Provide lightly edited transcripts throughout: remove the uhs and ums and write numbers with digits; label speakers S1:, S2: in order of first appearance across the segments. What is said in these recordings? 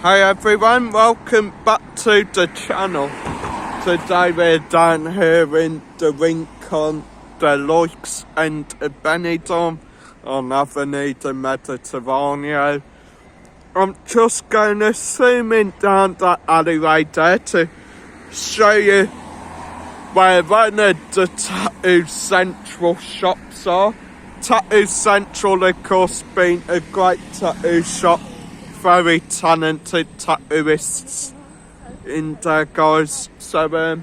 S1: Hi everyone, welcome back to the channel. Today we're down here in the Rincon de Loix and Benidorm on Avenue de Mediterraneo. I'm just going to zoom in down that alleyway there to show you where one of the Tattoo Central shops are. Tattoo Central, of course, being a great tattoo shop. Very talented tattooists in there, guys. So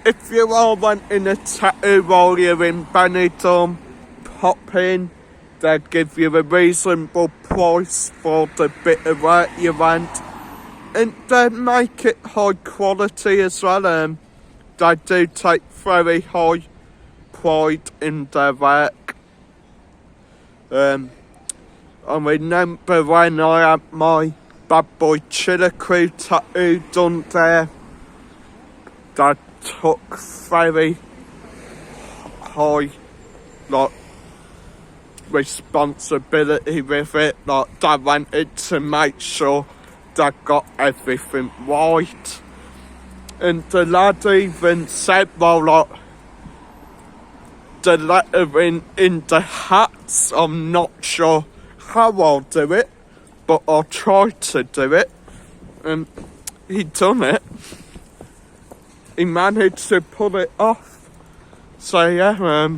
S1: if you are wanting a tattoo while you're in Benidorm, pop in. They'll give you a reasonable price for the bit of work you want, and they make it high quality as well. They do take very high pride in their work. I remember when I had my Bad Boy Chiller Crew tattoo done there, they took very high responsibility with it. They wanted to make sure they got everything right. And the lad even said, well, the lettering in the hats, I'm not sure how I'll do it, but I'll try to do it. And he done it. He managed to pull it off. So yeah,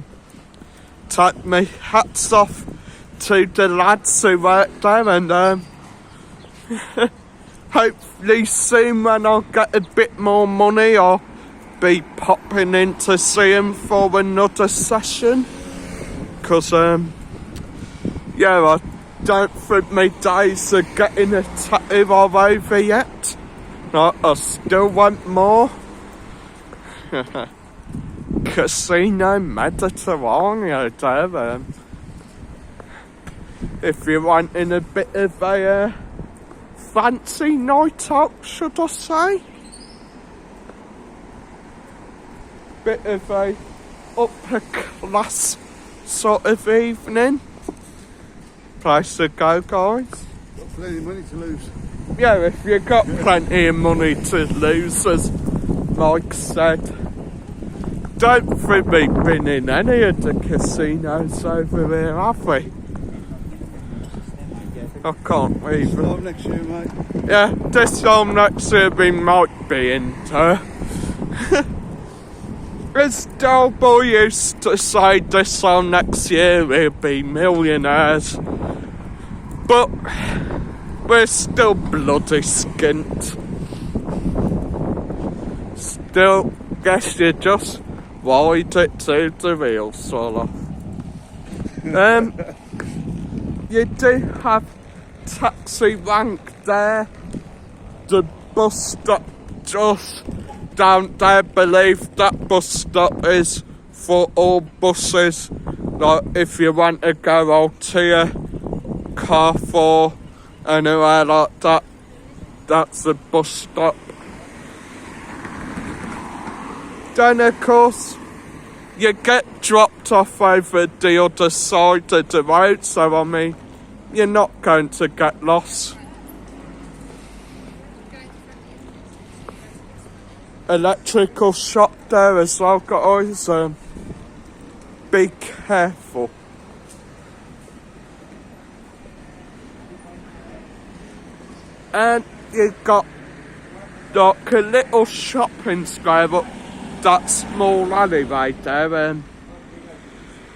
S1: take my hats off to the lads who work there, and hopefully soon when I'll get a bit more money, I'll be popping in to see him for another session. Cause yeah, I don't think my days of getting a tattoo are over yet. I still want more. Casino Mediterraneo there. If you're wanting a bit of a fancy night out, should I say? Bit of a upper class sort of evening. Place to go, guys.
S2: Got plenty of money to lose.
S1: Yeah, if you've got plenty of money to lose, as Mike said. Don't think we've been in any of the casinos over here, have we? I can't even.
S2: This time next year, mate.
S1: Yeah, this time next year we might be into. As Delboy used to say, this time next year we'll be millionaires. But we're still bloody skint. Still, guess you just ride it to the real solo. You do have taxi rank there. The bus stop just down there, believe that bus stop is for all buses. Like if you want to go Altea, Carrefour, anywhere like that, that's the bus stop. Then of course you get dropped off over the other side of the road, so I mean you're not going to get lost. Electrical shop there as well, guys. Be careful. And you've got like a little shopping square up that small alleyway there.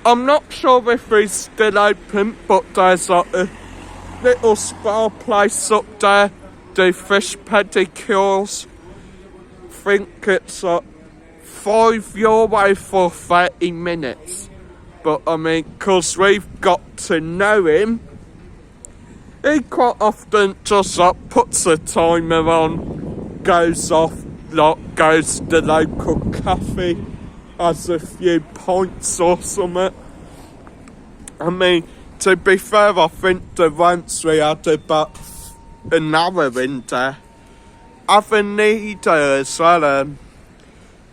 S1: I'm not sure if it's still open, but there's like a little spa place up there. Do fish pedicures. Think it's like €5 for 30 minutes. But I mean, because we've got to know him, he quite often just puts a timer on, goes off, goes to the local cafe, has a few pints or something. I mean, to be fair, I think the once we had about an hour in there. Avenida as well.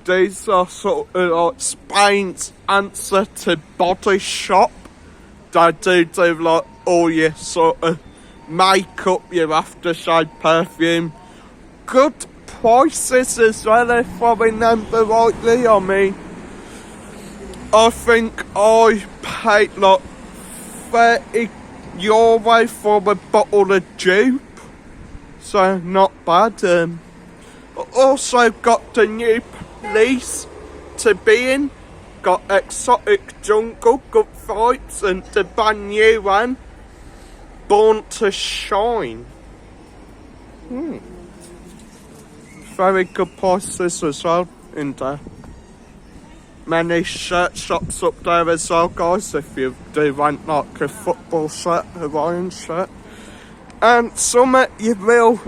S1: These are sort of like Spain's answer to Body Shop. They do like all your sort of makeup, your aftershave perfume. Good prices as well, if I remember rightly. I mean, I think I paid like €30 for a bottle of dupe, so not bad. Also got the new police to be in, got Exotic Jungle, Good Vibes, and the brand new one, Born to Shine. Very good prices as well in there. Many shirt shops up there as well, guys, if you do want like a football shirt, Hawaiian shirt. And something you will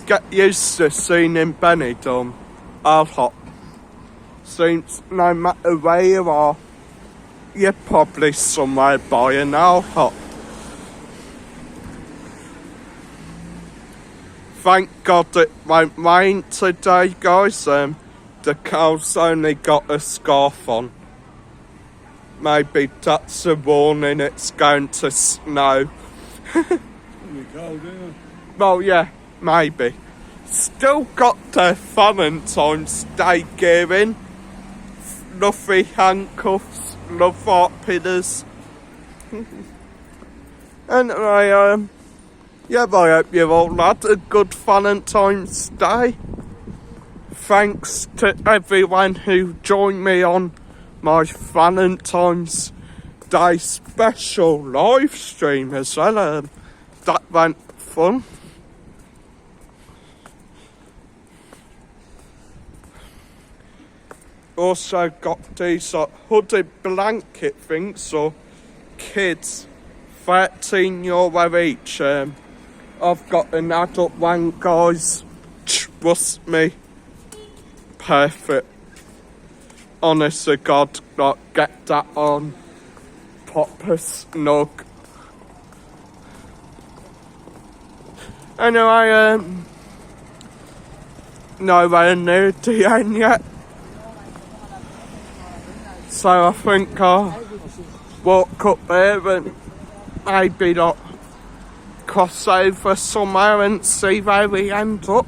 S1: get used to seeing in Benidorm, hop. Since no matter where you are, you're probably somewhere buying hop. Thank God it won't rain today, guys. The cow's only got a scarf on. Maybe that's a warning it's going to snow.
S2: It'll be cold, isn't it?
S1: Well, yeah, maybe. Still got the Valentine's Day gear in. Fluffy handcuffs, love art pillars. Anyway, yeah, I hope you all had a good Valentine's Day. Thanks to everyone who joined me on my Valentine's Day special live stream as well. That went fun. Also got these hooded blanket things, so kids, €13 each. I've got an adult one, guys. Trust me. Perfect. Honest to God, like, get that on. Proper snug. Anyway, nowhere near the end yet. So I think I'll walk up there and maybe like cross over somewhere and see where we end up.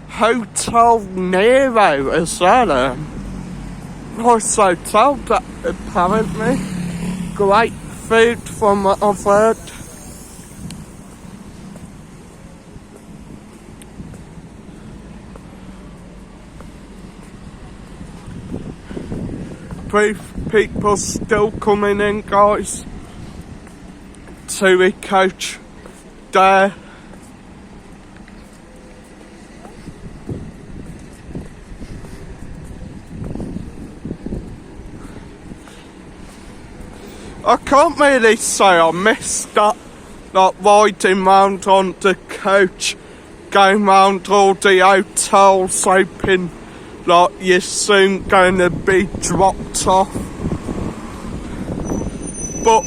S1: Hotel Nero as well. Nice hotel that apparently. Great food from what I've heard. People still coming in, guys, to a coach there. I can't really say I missed that, like riding round on the coach, going round all the hotels, hoping like you're soon going to be dropped off. But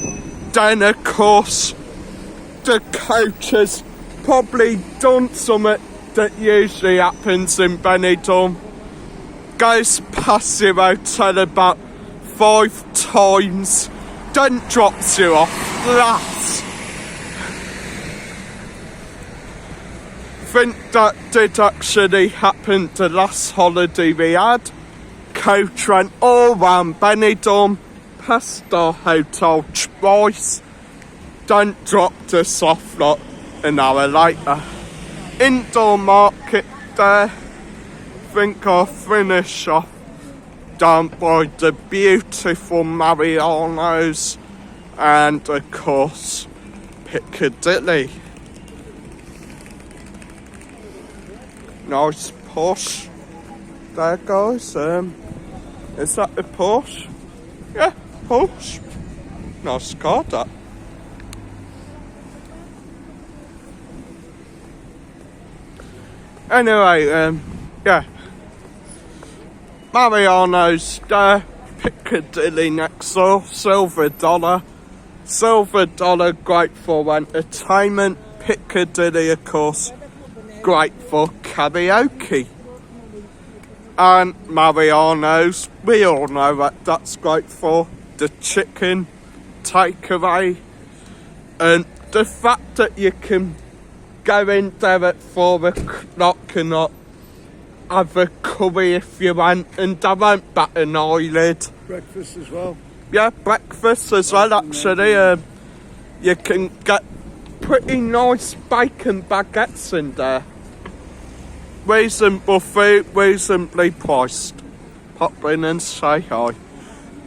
S1: then of course the coach has probably done something that usually happens in Benidorm. Goes past your hotel about 5 times, then drops you off flat. I think that did actually happen the last holiday we had. Coach went all round Benidorm, past our hotel twice, then dropped us off like an hour later. Indoor market there. Think I'll finish off down by the beautiful Mariano's and of course Piccadilly. Nice Porsche there, guys. Is that a Porsche? Yeah, Porsche. Nice car, that. Anyway, yeah. Mariano's there, Piccadilly next door, Silver Dollar. Silver Dollar, great for entertainment. Piccadilly, of course, great for karaoke. And Mariano's, we all know what that's great for. The chicken, takeaway. And the fact that you can go in there at 4 o'clock and not have a curry if you want, and they won't bat an eyelid.
S2: Breakfast as well.
S1: Yeah, breakfast as well, actually. You can get pretty nice bacon baguettes in there. Reasonable food, reasonably priced. Pop in and say hi.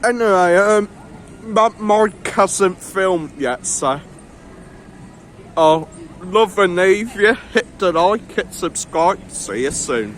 S1: Anyway, my mic hasn't filmed yet, so I'll love and leave you. Hit the like, hit subscribe. See you soon.